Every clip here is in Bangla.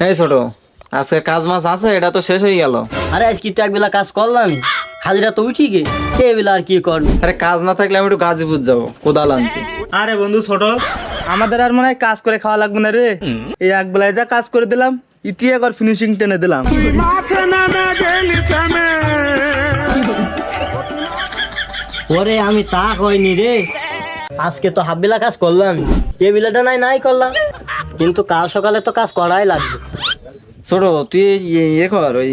এই ছোট, আজকে কাজ মাছ আছে? এটা তো শেষ হয়ে গেল। আরে আজকে তো একবেলা কাজ করলাম, হাজিরা তো উঠি গে, কে বেলা আর কি কর। আরে কাজ না থাকলে আমি একটু গাজীপুর যাবো কোদাল আনতে। আরে বন্ধু ছোট, আমাদের আর মনে হয় কাজ করে খাওয়া লাগবে না রে। এই এক বেলায় যা কাজ করে দিলাম, ইতিহাস আর ফিনিশিং টেনে দিলাম। ওরে আমি তা কইনি রে, আজকে তো হাফ বেলা কাজ করলাম, এ বেলাটা নাই করলাম, কিন্তু কাল সকালে তো কাজ করাই লাগবে। ছোট, তুই ইয়ে কর, ওই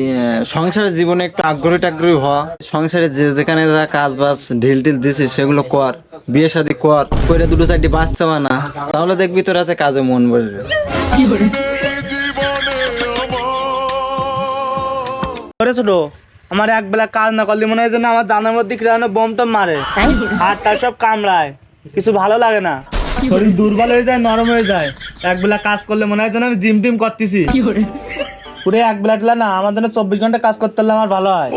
সংসারের জীবনে একটু আগ্রহী হ। সংসারে যেখানে যা কাজ বাজ ঢিল দিছিস সেগুলো কর, বিয়ে শাদী কর, করে দুটো চারটি বাচ্চা বানা, তাহলে দেখবি তোর আছে কাজে মন বসবে। ওরে ছোট, আমার এক বেলা কাজ না করলে মনে হয় যেন আমার জানার মধ্যে কিরানো বোম টম মারে, হাতটা সব কামড়ায়, কিছু ভালো লাগে না, শরীর দুর্বল হয়ে যায়, নরম হয়ে যায়। এক বেলা কাজ করলে মনে হয় যেন আমি জিম টিম করতেছি। পুরো এক বেলা টেলা না, আমার জন্য 24 ঘন্টা কাজ করতে হলে আমার ভালো হয়।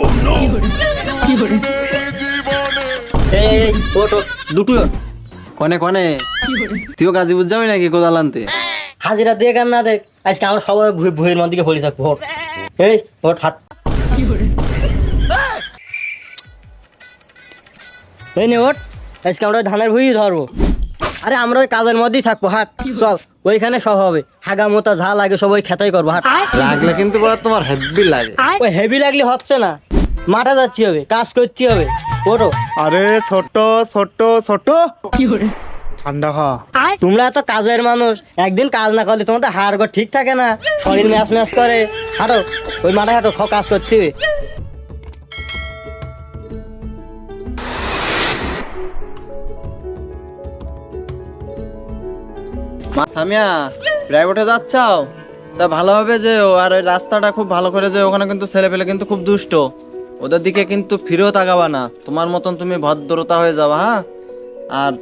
এই ওটো দুটো কনে কনে তুইও গাজীপুর যাবি নাকি কোদাল আনতে? হাজিরা দেখ আর না দেখ, আজকে আমার সবাই ভুঁয়ের মধ্যে পড়ে থাকবো। এই ওট হাত, এই নে ওট, আজকে আমরা ধানের ভুঁই ধরবো। আরে আমরা ওই কাজের মধ্যেই থাকবো, হাট চল, ওইখানে সব হবে, হাগা মোতা যা লাগে সব ওই খেতাই করবো, হাট। লাগলে কিন্তু বড় তোমার হেভি লাগে। ওই হেভি লাগলে হচ্ছে না, মাঠে যাচ্ছি হবে, কাজ করতে হবে, ওটো। আরে ছোট ছোট ছোট, ঠান্ডা খা। তোমরা এত কাজের মানুষ, একদিন কাজ না করলে তোমাদের হাড় ঘর ঠিক থাকে না, শরীর ম্যাচ ম্যাচ করে। হাঁটো ওই মাঠে, হাঁটো, কাজ করতে হবে। মা সামিয়া, প্রাইভেটে যাচ্ছাও? তা ভালো হবে যে, আর ওই রাস্তাটা খুব ভালো করে যে, ওখানে কিন্তু ছেলে পেলে কিন্তু খুব দুষ্ট, ওদের দিকে কিন্তু ফিরেও তাকাবা না, তোমার মতন তুমি ভদ্রতা হয়ে যাবা। হ্যাঁ, আর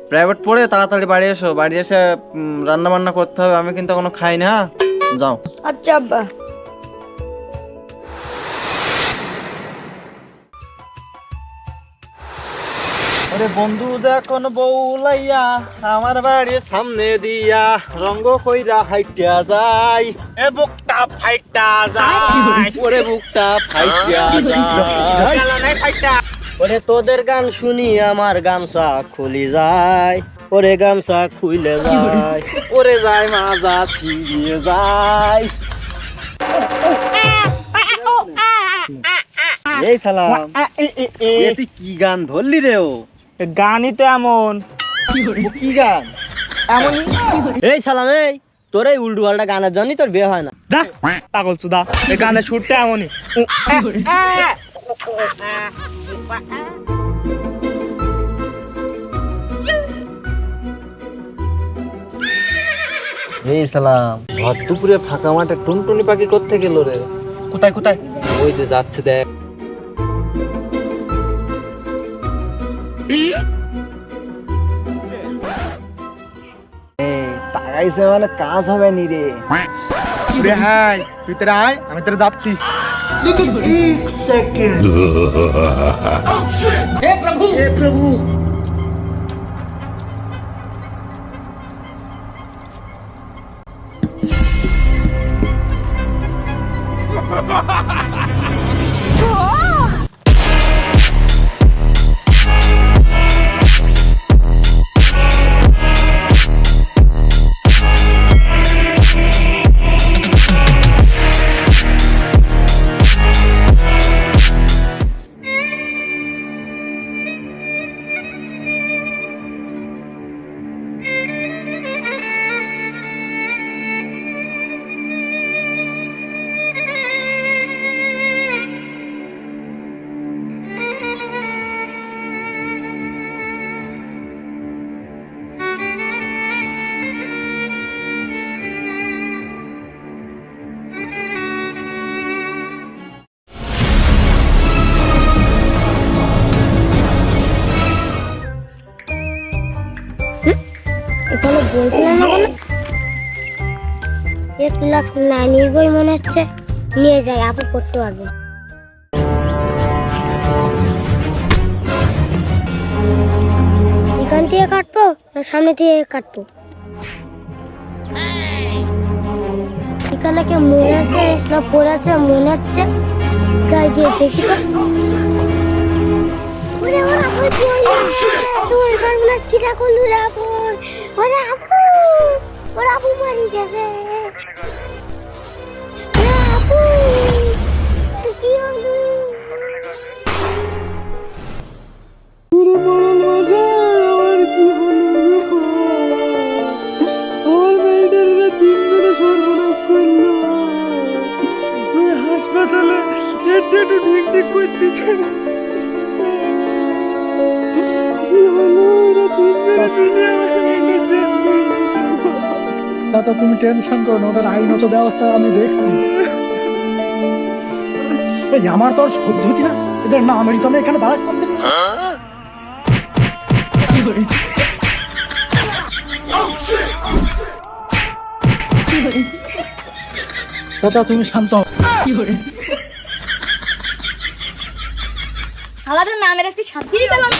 প্রাইভেট পড়ে তাড়াতাড়ি বাড়ি এসো, বাড়ি এসে রান্না বান্না করতে হবে, আমি কিন্তু এখনো খাই না। হ্যাঁ, যাও। আচ্ছা আব্বা। আরে বন্ধু দেখুন বউলাইয়া আমার বাড়ির সামনে দিয়া রঙ্গ কইরা হাইটা যায়, এ বুকটা ফাইটটা যায়, ওরে বুকটা ফাইটা যায়। ওরে তোদের গান শুনি আমার গামছা খুলি যায়, ওরে গামছা খুইলে যায়। ওরে যায় মাজা ছিড়িয়ে যায়। এই সালাম, এ তুই কি গান ধরলি রে? ও গানই তো এমন। কি গান? এই সালাম, এই তোর এই উল্টো পাল্টা গানের জন্যই তোর বিয়ে হয় না। যা পাগল চুদা, এই গানের সুরটা এমনই। এই সালাম, ভর দুপুরে ফাঁকা মাঠে টুনটুনি পাখি করতে গেল রে? কোথায় কোথায়? ওই যে যাচ্ছে দেখ। তাকাইছে মানে কাজ হবে নি রে। রে হাই, তুই তেরা আয়, আমি তেরা যাচ্ছি। এখানে বলছিলাম না কোনো এ ক্লাস 9 এর বই মনে হচ্ছে, নিয়ে যাই, আপু পড়তে পারবে। এখান থেকে কাটবো না সামনে থেকে কাটবো? এখানে কে মরেছে না পড়েছে মনে হচ্ছে গাই দিয়ে দেখি তো ওরে ওরা বলছি ওই গানগুলো কিরা করলু রে আপু ওরা আপু মারি গেছে ওরে আপু কি হলো হাসপাতালে একটু ঠিক ঠিক করতেছে চাচা তুমি টেনশন করো না, ওদের আইনত ব্যবস্থা আমি দেখছি। এই আমার তো আর সহ্য হতি না, এদের না আমি তো আমি এখানে বাড়া করতে চাচা তুমি শান্ত হও। সালাদের নামের আজকে শান্তি পেলাম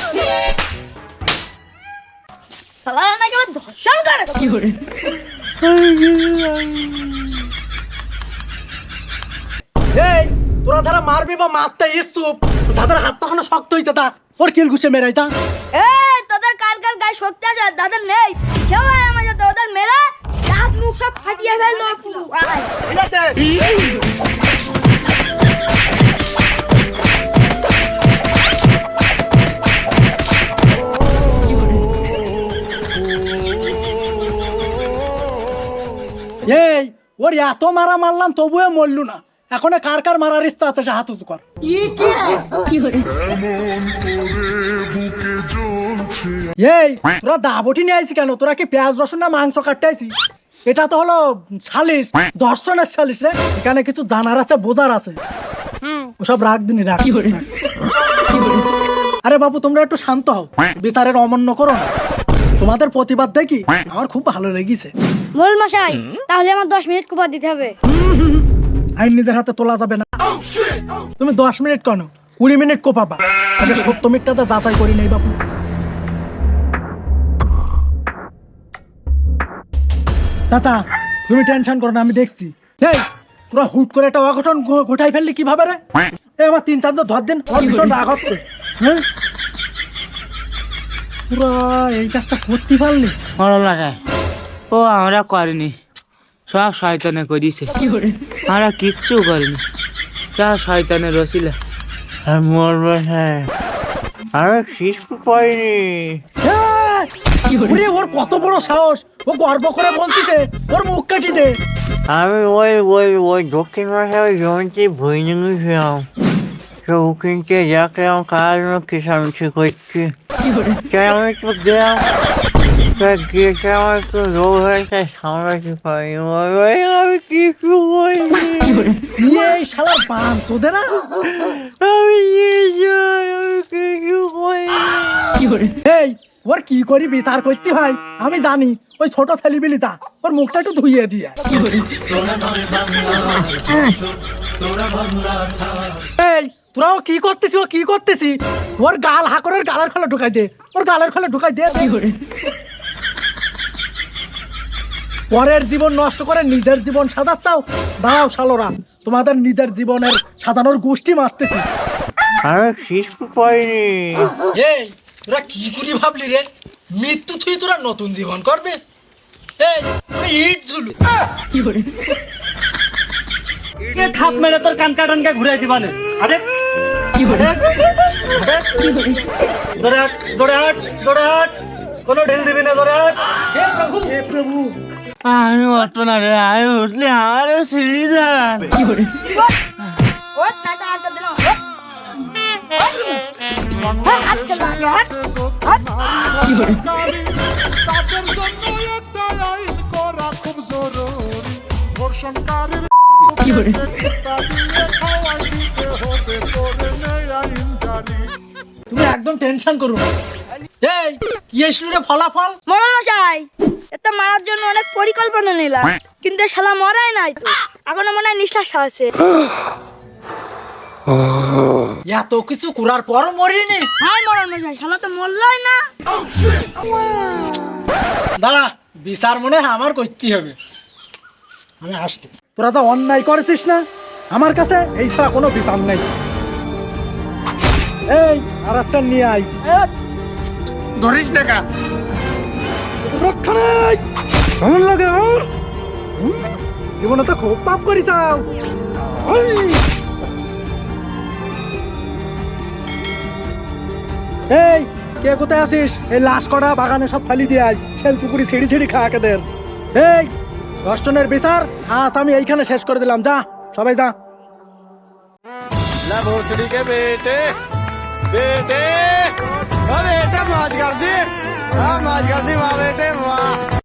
সালাদ নাকি আবার ধর্ষণ করে এই তোরা যারা মারবি বা মারতে ইচ্ছুক তাদের হাত পাখানো শক্ত হইতে তা ওর কিল ঘুষে মেরাই তা। এই তোদের কার কার গায়ে শক্তি আছে আর যাদের নেই কেউ আয় আমার সাথে ওদের মেরে দাঁত মুখ সব ফাটিয়ে ফেললো এই ওর এত মারা মারলাম তবুও মরলু না, এখন কার কার মারার ইচ্ছা আছে সে হাত উঁচু কর। এই তোরা দাবটি নিয়ে আইছি কেন? তোরা কি পেঁয়াজ রসুন না মাংস কাটতে আইছি? এটা তো হলো সালিশ, দর্শনের সালিশ রে। এখানে কিছু জানার আছে বোঝার আছে, ওসব রাখ দিনি রাখ। আরে বাবু তোমরা একটু শান্ত হও, বিচারের অমান্য করো না। তোমাদের প্রতিবাদ দেখি আমার খুব ভালো লেগেছে। মোল মশাই তাহলে আমার 10 মিনিট কুপা দিতে হবে। আইন নিজের হাতে তোলা যাবে না। তুমি 10 মিনিট কেন 20 মিনিট কোপাবা, আগে 70 মিনিটটা যাচাই করি নেই বাবু। চাচা তুমি টেনশন করো না, আমি দেখছি। এই তোরা হুট করে একটা অঘটন ঘটাই ফেললি কিভাবে রে? এই আমার 3-4 জন ধর দিন, আমার ভীষণ রাগ হচ্ছে। হ্যাঁ পুরা এই কাজটা করতে পারলি? ভালো লাগে ও আমরা করিনি, সব শয়তানে করিছে, আমরা কিচ্ছু করিনি, সব শয়তানের রসিলা। আর মরবে হ্যাঁ আমি শিশু পাইনি। ওরে ওর কত বড় সাহস, ও গর্ব করে বলতিছে, ওর মুখ কাটি দে। আমি ওই দক্ষিণ মাসে ওই জমিতে ভুই নিয়েছিলাম, উকিনকে দেখলাম কাজ কিসামিছি করছি, আমি তো গেলাম গিয়েছে আমার একটু রোগ হয়েছে সামলাতে পারিনি, আমি কিছু করিনি। এই শালার পান তোদে না, আমি কিছু করিনি। এই ওর কি করি বিচার করতে হয় আমি জানি। ওই ছোট ছেলেবিলিটা ওর মুখটা একটু ধুইয়ে দিয়ে। এই তোরাও কি করতেছি, ও কি করতেছি? ওর গাল হাকরের গালের খোলা ঢুকাই দে, ওর গালের খোলা ঢুকাই দে। পরের জীবন নষ্ট করে নিজের জীবন সাজাচ্ছাও? দাঁড়াও শালোরা, তোমাদের নিজের জীবনের সাজানোর গোষ্ঠী মারতেছি। আমি শিশু পাইনি। এই তোরা কি করি ভাবলি রে? মৃত্যু থুই তোরা নতুন জীবন করবে? এই তোরা ইট ঝুলু ঠাপ মেরে তোর কান কাটানকে ঘুরাই দিবানে। আরে কি হরে দৌড়ে হাট কোনো ঢেল দিবি না, দৌড়ে হাট। হে প্রভু আমি অত না রে, আমি উঠলে আরো সিঁড়ি দেন। ও টাটা আটা দিলাম হাত চলা হাত তাদের জন্য একটা আইন করা খুব জরুরি, ধর্ষণকারীর খাওয়াই দিতে হবে, করে নেই আইন জারি। তুমি একদম টেনশন করো না। এই কি এসলো রে ফলাফল? মরণ মশাই এটা মারার জন্য অনেক পরিকল্পনা নিলাম, কিন্তু শালা মরাই নাই তো, এখনো মনে হয় নিঃশ্বাস আছে। এত কিছু করার পর মরিনি? হাই মরণ মশাই শালা তো মরলই না। দাঁড়া বিচার মনে হয় আমার করতে হবে। আমি আসছি। তোরা যা অন্যায় করেছিস না, আমার কাছে এই ছাড়া কোনো বিচার নেই। এই আর একটা নিয়ে আয়। ধরিস না কা রক্ষা নেই কেমন লাগে? জীবনে তো খুব পাপ করি চাও। এই কে কোথায় আছিস? এই লাশ কটা বাগানে সব ফালি দিয়ে আয়, ছেল পুকুরি ছিঁড়ি ছিঁড়ি খাওয়াকে দের। এই দর্শনের বিচার আজ আমি এইখানে শেষ করে দিলাম। যা সবাই যা। भोसड़ी के बेटे बेटे बेटा मौज कर दी, हाँ मौज कर दी वाह बेटे वाह।